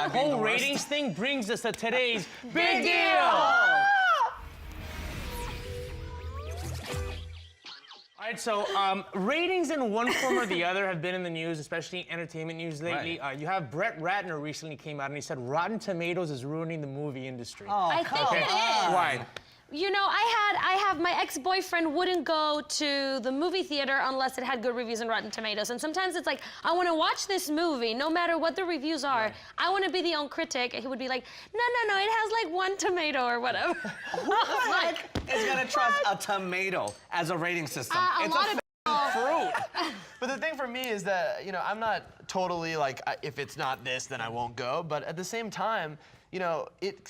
by being the whole worst. ratings thing brings us to today's Big Deal! All right, so ratings in one form or the other have been in the news, especially entertainment news lately. Right. You have Brett Ratner recently came out and he said Rotten Tomatoes is ruining the movie industry. Oh, I think it is. Why? You know, I have my ex-boyfriend wouldn't go to the movie theater unless it had good reviews on Rotten Tomatoes. And sometimes it's like, I want to watch this movie, no matter what the reviews are. Yeah. I want to be the own critic. And he would be like, no, it has like 1 tomato or whatever. Like, is gonna trust a tomato as a rating system? It's a fruit. But the thing for me is that, you know, I'm not totally like, if it's not this, then I won't go. But at the same time, you know, it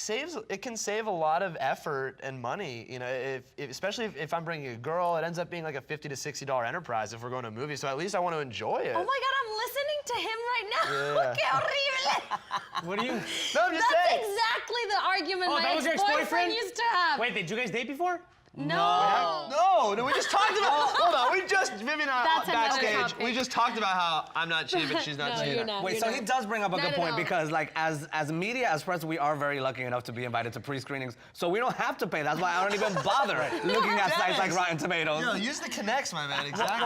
can save a lot of effort and money. You know, especially if I'm bringing a girl, it ends up being like a $50 to $60 enterprise if we're going to a movie. So at least I want to enjoy it. Oh my God, I'm listening to him right now. Yeah. Qué horrible. What do you? No, I'm just saying. That's exactly the argument Oh, my that was your ex-boyfriend ex-boyfriend? used to have. Wait, did you guys date before? No. No, we just talked about. Hold on, Vivian and I That's another backstage. topic. We just talked about how I'm not cheating, but she's not No, cheating. you're not. Wait, you're so not. he does bring up a Not good at point all. because, like, as media, as press, we are very lucky enough to be invited to pre-screenings, so we don't have to pay. That's why I don't even bother looking at sites like Rotten Tomatoes. Yo, use the connects, my man. Exactly.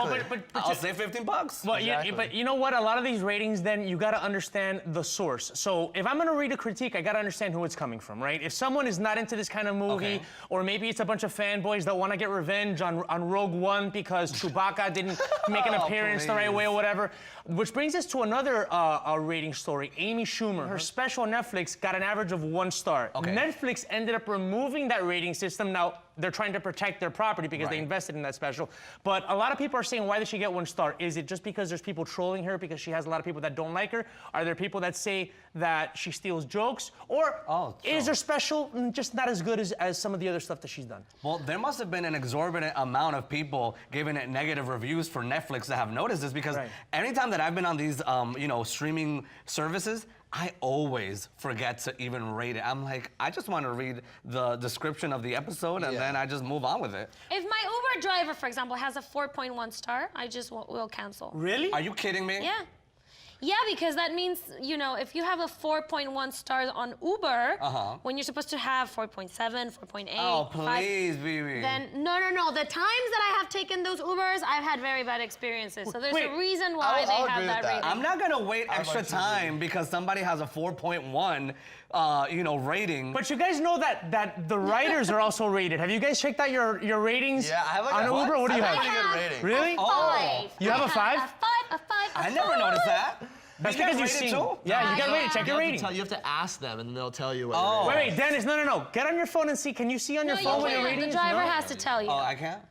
I'll say $15. Well, Exactly. but you know what? A lot of these ratings, then you got to understand the source. So if I'm going to read a critique, I got to understand who it's coming from, right? If someone is not into this kind of movie, Okay. or maybe it's a bunch of fanboys that want to get revenge on Rogue One because Chewbacca didn't make an appearance the right way or whatever. Which brings us to another rating story. Amy Schumer, her special on Netflix got an average of 1 star. Okay. Netflix ended up removing that rating system. Now, they're trying to protect their property because they Right. invested in that special. But a lot of people are saying, why did she get 1 star? Is it just because there's people trolling her because she has a lot of people that don't like her? Are there people that say that she steals jokes? Or is her special just not as good as some of the other stuff that she's done? Well, there must have been an exorbitant amount of people giving it negative reviews for Netflix that have noticed this because anytime that I've been on these, you know, streaming services, I always forget to even rate it. I'm like, I just want to read the description of the episode and then I just move on with it. If my Uber driver, for example, has a 4.1 star, I just will cancel. Really? Are you kidding me? Yeah. Yeah, because that means, you know, if you have a 4.1 stars on Uber, when you're supposed to have 4.7, 4.8, Oh, 5, please, Vivi. then no. The times that I have taken those Ubers, I've had very bad experiences. So there's a reason why I'll they agree have with that that. rating. I'm not gonna wait extra like to time because somebody has a 4.1, you know, rating. But you guys know that the writers are also rated. Have you guys checked out your ratings Yeah, I have like on a Uber? What do you I have? have a pretty good rating. Really? Five. You have a 5? A 5, a 5, a I never 4. noticed that. That's You get because you rated sing. too? Yeah, you get Yeah. rated. Check your rating. You have to ask them, and they'll tell you what. Oh. your rating Wait, Dennis, no. Get on your phone and see. Can you see on your No, phone you what your can't. rating The is? driver No? has to tell you. Oh, I can't?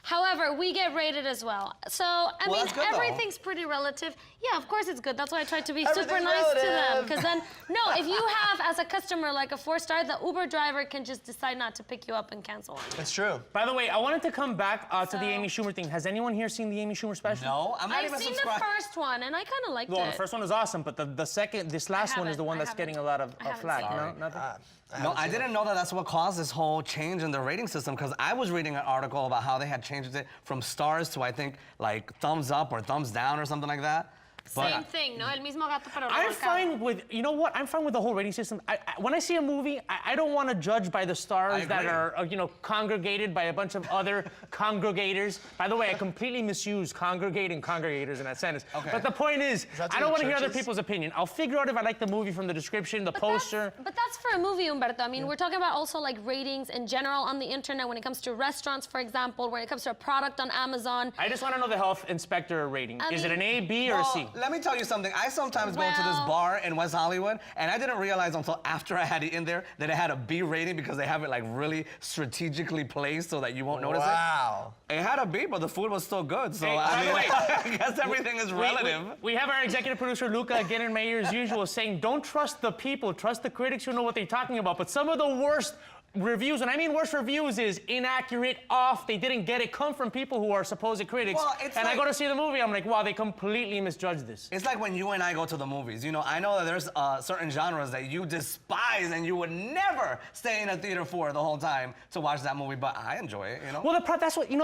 However, we get rated as well. So, I mean, that's good, though. everything's pretty relative. Yeah, of course it's good. That's why I tried to be super Everything's nice to them. relative. Because then, no, if you have, as a customer, like a 4 star, the Uber driver can just decide not to pick you up and cancel on you. It's true. By the way, I wanted to come back to the Amy Schumer thing. Has anyone here seen the Amy Schumer special? No, I'm not I've even seen subscribed. the first one, and I kind of liked Well, it. the first one is awesome, but this last one is the one I that's haven't. getting a lot of I haven't flack. seen No, it. nothing. No, I didn't know that that's what caused this whole change in the rating system because I was reading an article about how they had changed it from stars to, I think, like thumbs up or thumbs down or something like that. Same thing, no? El mismo gato, pero I'm revolcado. fine with, you know what? I'm fine with the whole rating system. When I see a movie, I don't want to judge by the stars that agree. are, you know, congregated by a bunch of other congregators. By the way, I completely misuse congregate and congregators in that sentence. Okay. But the point is, that to I don't the want to hear other churches? people's opinion. I'll figure out if I like the movie from the description, the poster. But that's for a movie, Humberto. I mean, we're talking about also like ratings in general on the internet when it comes to restaurants, for example, when it comes to a product on Amazon. I just want to know the health inspector rating. I Is it mean- an A, B, or a C? Well, let me tell you something. I sometimes go to this Well- bar in West Hollywood, and I didn't realize until after I had eaten there that it had a B rating because they have it like really strategically placed so that you won't notice Wow. it. It had a B, but the food was still good. So Hey, by I the mean, way- I guess everything is relative. We have our executive producer, Luca, again in Mayor as usual, saying, don't trust the people, trust the critics who know what they're talking about. But some of the worst reviews, and I mean worst reviews, is inaccurate, off, they didn't get it, come from people who are supposed critics. Well, it's and I like- go to see the movie, I'm like, wow, they completely misjudged this. It's like when you and I go to the movies. You know, I know that there's certain genres that you despise and you would never stay in a theater for the whole time to watch that movie, but I enjoy it, you know? Well,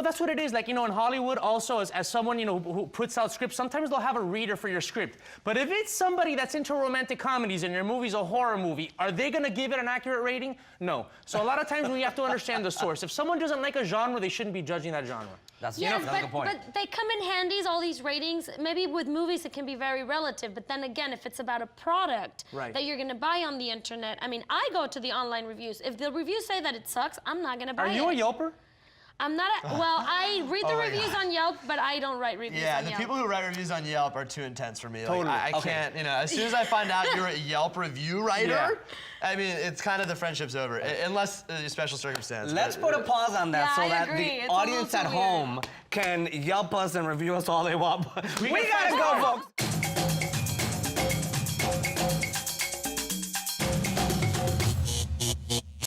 that's what it is. Like, you know, in Hollywood also, as someone, you know, who puts out scripts, sometimes they'll have a reader for your script. But if it's somebody that's into romantic comedies and your movie's a horror movie, are they gonna give it an accurate rating? No. So a lot of times we have to understand the source. If someone doesn't like a genre, they shouldn't be judging that genre. That's Yes, that's a good point. but they come in handy, all these ratings. Maybe with movies it can be very relative, but then again, if it's about a product Right. that you're gonna buy on the internet, I mean, I go to the online reviews. If the reviews say that it sucks, I'm not gonna buy it. Are you a Yelper? I'm not well, I read the Oh my reviews God. on Yelp, but I don't write reviews Yeah, on the Yelp. people who write reviews on Yelp are too intense for me. Totally. Like, I Okay. can't, you know, as soon as I find out you're a Yelp review writer, Yeah. I mean, it's kind of the friendship's over, unless a special circumstance. Let's but- put a pause on that Yeah, so I that agree. the It's a audience little at too weird. home can Yelp us and review us all they want. We get gotta five go, stars. folks.